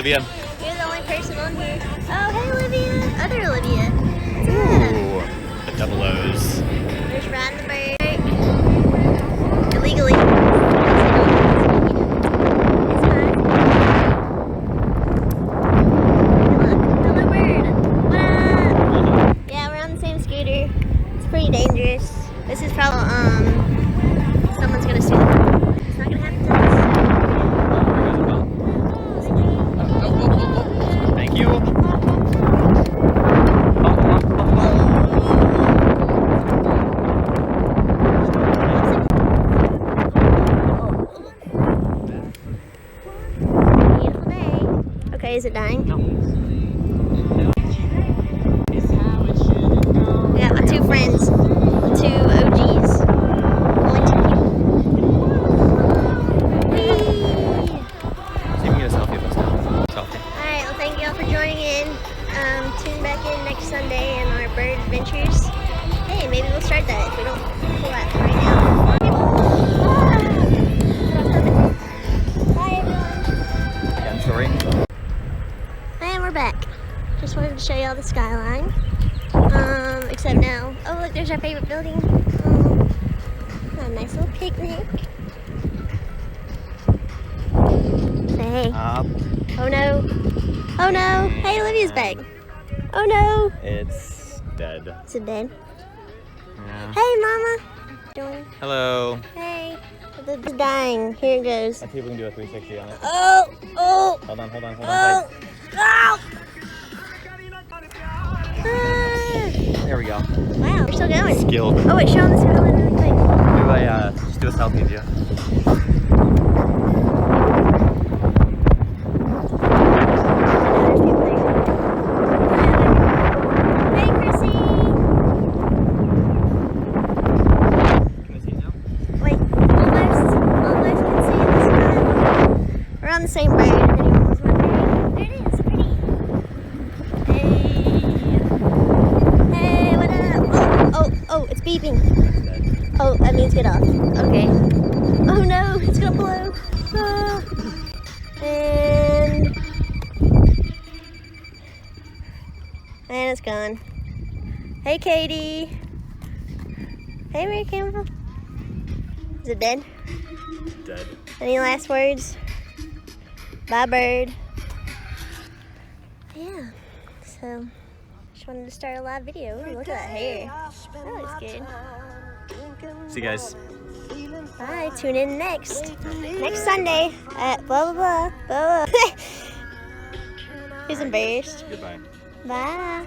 Olivia. You're the only person on here. Oh, hey, Olivia. Other Olivia. Ooh, the double O's. There's Ryan the bird. Illegally. It's fine. Look, hello bird. What up? Yeah, we're on the same scooter. It's pretty dangerous. This is probably, someone's gonna steal it. It's not gonna happen to us. Thank you. Beautiful day. Okay, is it dying? No. I got my two friends, two OGs. Going to So you can get a selfie of us now. Selfie. Alright, well thank y'all for joining in. Tune back in next Sunday in our bird adventures. Hey, maybe we'll start that if we don't pull that right now. Bye everyone. Again, sorry. And we're back. Just wanted to show y'all the skyline. Except now. Oh look, there's our favorite building. Oh, a nice little picnic. Say hey. Oh no. Oh no. Hey, Olivia's back. Oh no. It's dead. Is it dead? Yeah. Hey, Mama. Doing? Hello. Hey. It's dying. Here it goes. Let's see if we can do a 360 on it. Oh. Oh. Hold on. Oh. tight. Oh. There we go. Wow, we're still going. Skilled. Oh wait, show them the skyline really quick. Just do a selfie of you. Hey, Chrissy. Can I see it now? Wait, almost can see the skyline. We're on the same road. If anyone was wondering. There it is, pretty. Hey, what up? Oh, it's beeping. Oh, that means get off. Okay. Oh no, it's gonna blow. Ah. And it's gone. Hey, Katie. Hey, Mary Campbell. Is it dead? Dead. Any last words? Bye, bird. Yeah. So, just wanted to start a live video. Ooh, look at that hair. That looks good. See you guys. Bye. Tune in next Sunday at blah blah blah blah. Who's embarrassed? Goodbye. Bye.